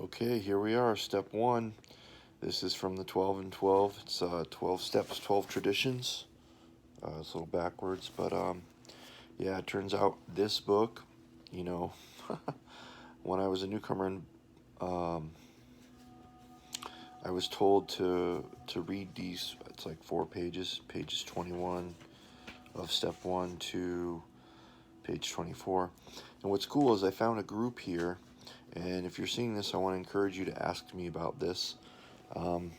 Okay, here we are, step one. This is from the 12 and 12. It's 12 steps, 12 traditions. It's a little backwards, but yeah, it turns out this book, you know, when I was a newcomer, um, I was told to read these. It's like 4 pages, pages 21 of step one to page 24. And what's cool is I found a group here, and if you're seeing this, I want to encourage you to ask me about this. Um,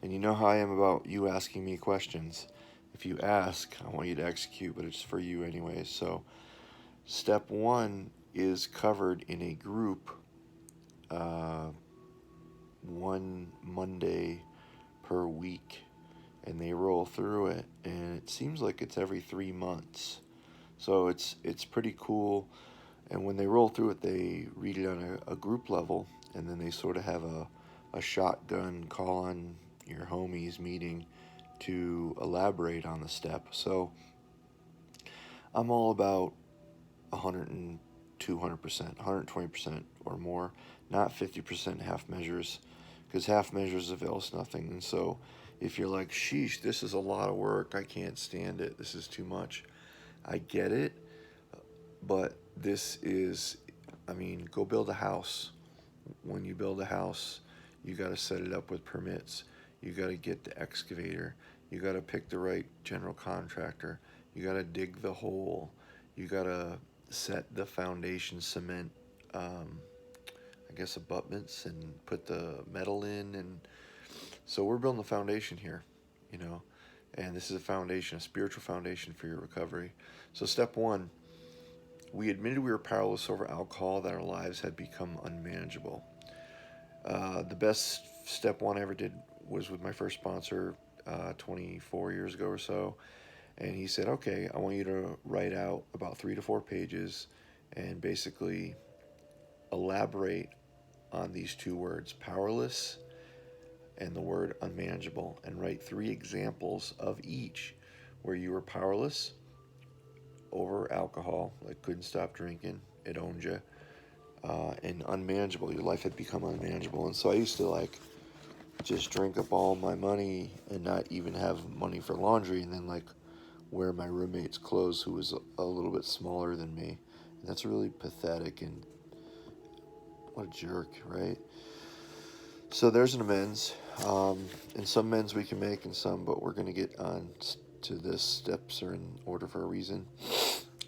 and you know how I am about you asking me questions. If you ask, I want you to execute, but it's for you anyways. So, step one is covered in a group, uh, one Monday per week, and they roll through it, and it seems like it's every 3 months. So it's pretty cool. And when they roll through it, they read it on a group level, and then they sort of have a shotgun call on your homies meeting to elaborate on the step. So I'm all about 100 and 200%, 120% or more, not 50% half measures, because half measures avail us nothing. And so if you're like, sheesh, this is a lot of work, I can't stand it, this is too much, I get it, but this is, I mean, go build a house. When you build a house, you got to set it up with permits. You got to get the excavator. You got to pick the right general contractor. You got to dig the hole. You got to set the foundation cement, I guess, abutments and put the metal in. And so we're building a foundation here, you know, and this is a foundation, a spiritual foundation for your recovery. So, step one, we admitted we were powerless over alcohol, that our lives had become unmanageable. The best step one I ever did was with my first sponsor 24 years ago or so. And he said, okay, I want you to write out about 3 to 4 pages and basically elaborate on these 2 words, powerless and the word unmanageable, and write 3 examples of each where you were powerless over alcohol, like couldn't stop drinking, it owned you, and unmanageable, your life had become unmanageable. And so I used to like just drink up all my money and not even have money for laundry, and then like wear my roommate's clothes who was a little bit smaller than me. And that's really pathetic, and what a jerk, right? So there's an amends. And some amends we can make and some, but we're going to get on to this. Steps are in order for a reason.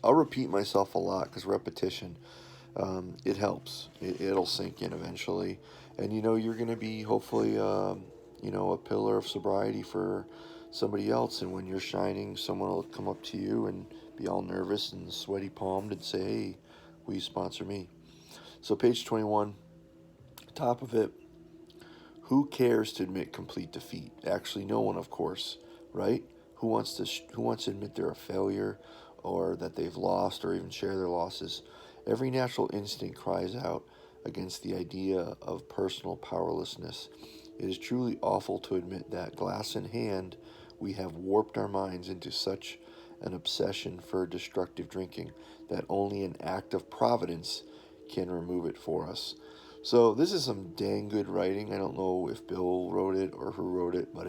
I'll repeat myself a lot because repetition, it helps. It'll sink in eventually. And you know, you're going to be hopefully, a pillar of sobriety for somebody else. And when you're shining, someone will come up to you and be all nervous and sweaty palmed and say, hey, will you sponsor me? So, page 21, top of it, who cares to admit complete defeat? Actually, no one, of course, right? Who wants to admit they're a failure or that they've lost or even share their losses? Every natural instinct cries out against the idea of personal powerlessness. It is truly awful to admit that, glass in hand, we have warped our minds into such an obsession for destructive drinking that only an act of providence can remove it for us. So this is some dang good writing. I don't know if Bill wrote it or who wrote it, but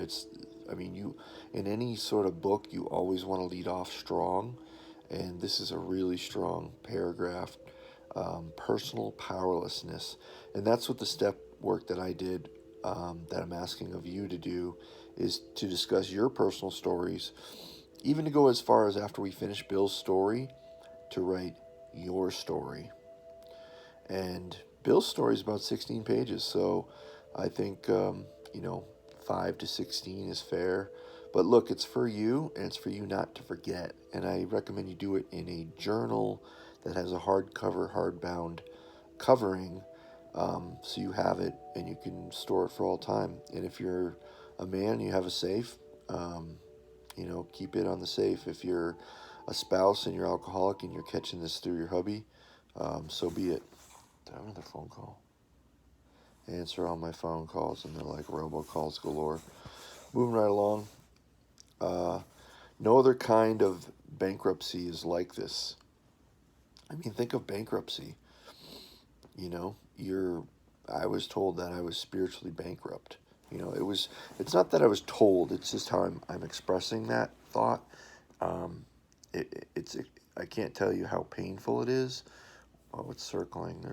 I mean, you, in any sort of book, you always want to lead off strong, and this is a really strong paragraph. Personal powerlessness, and that's what the step work that I did, that I'm asking of you to do, is to discuss your personal stories, even to go as far as after we finish Bill's story, to write your story. And Bill's story is about 16 pages, so I think, 5 to 16 is fair. But look, it's for you, and it's for you not to forget. And I recommend you do it in a journal that has a hardbound covering, so you have it and you can store it for all time. And if you're a man, you have a safe. Keep it on the safe. If you're a spouse and you're alcoholic and you're catching this through your hubby, so be it. Did I have another phone call? Answer all my phone calls, and they're like robocalls galore. Moving right along. No other kind of bankruptcy is like this. I mean, think of bankruptcy. You're I was told that I was spiritually bankrupt. It's not that I was told, it's just how I'm expressing that thought. Um, I can't tell you how painful it is. Oh, it's circling.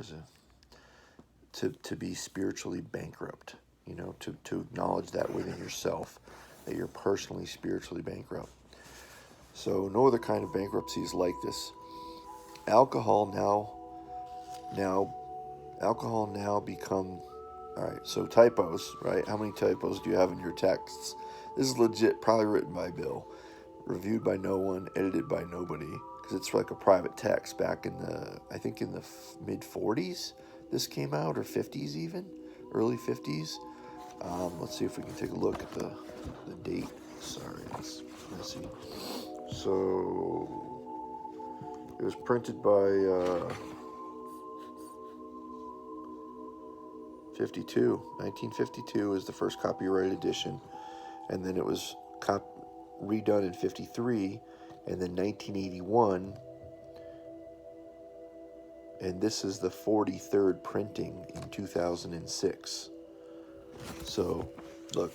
To be spiritually bankrupt, to acknowledge that within yourself, that you're personally spiritually bankrupt. So no other kind of bankruptcy is like this. Alcohol now become, all right, so typos, right? How many typos do you have in your texts? This is legit, probably written by Bill, reviewed by no one, edited by nobody, because it's like a private text back in I think in the mid 40s this came out, or 50s even, early 50s. Let's see if we can take a look at the date. Sorry, it's messy. So it was printed by 1952 is the first copyrighted edition, and then it was redone in 53, and then 1981, and this is the 43rd printing in 2006. So, look,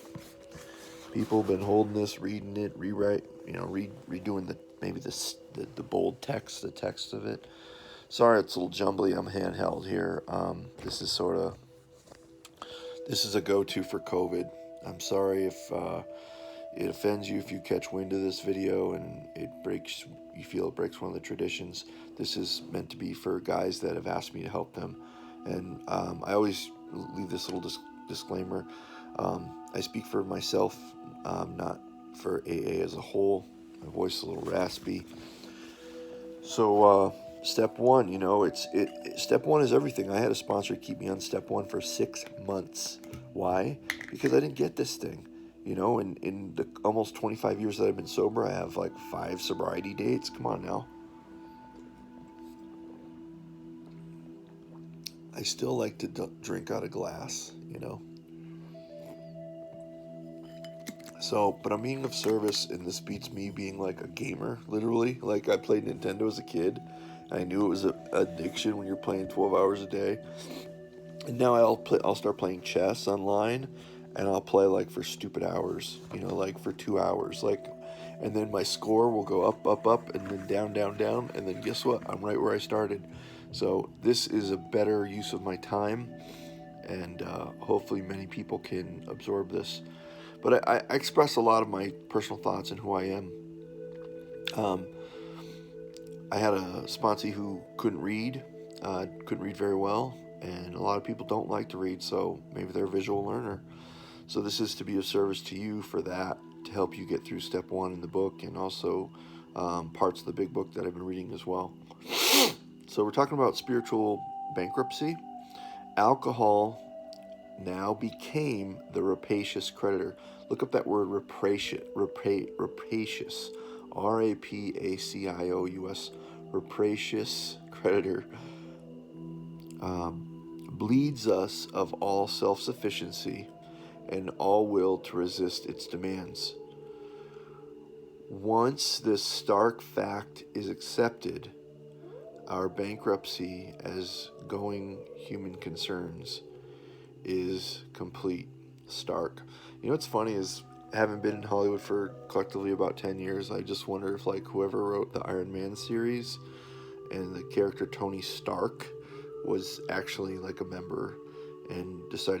people have been holding this, reading it, redoing the bold text, the text of it. Sorry, it's a little jumbly. I'm handheld here. This is a go-to for COVID. I'm sorry if it offends you if you catch wind of this video and you feel it breaks one of the traditions. This is meant to be for guys that have asked me to help them. And I always leave this little disclaimer. I speak for myself, not for AA as a whole. My voice is a little raspy. So step one, step one is everything. I had a sponsor keep me on step one for 6 months. Why? Because I didn't get this thing. In the almost 25 years that I've been sober, I have like 5 sobriety dates. Come on now. I still like to drink out of glass, So, but I'm being of service, and this beats me being like a gamer, literally. Like, I played Nintendo as a kid. I knew it was an addiction when you're playing 12 hours a day. And now I'll start playing chess online, and I'll play like for stupid hours, like for 2 hours, and then my score will go up, up, up, and then down, down, down, and then guess what? I'm right where I started. So this is a better use of my time, and hopefully many people can absorb this. But I express a lot of my personal thoughts and who I am. I had a sponsee who couldn't read very well, and a lot of people don't like to read, so maybe they're a visual learner. So this is to be of service to you for that, to help you get through step one in the book, and also parts of the big book that I've been reading as well. So we're talking about spiritual bankruptcy. Alcohol now became the rapacious creditor. Look up that word rapacious. Rapacious. Rapacious. Rapacious creditor. Bleeds us of all self-sufficiency and all will to resist its demands. Once this stark fact is accepted, our bankruptcy as going human concerns is complete, stark. What's funny is, having been in Hollywood for collectively about 10 years, I just wonder if whoever wrote the Iron Man series and the character Tony Stark was actually a member and decided to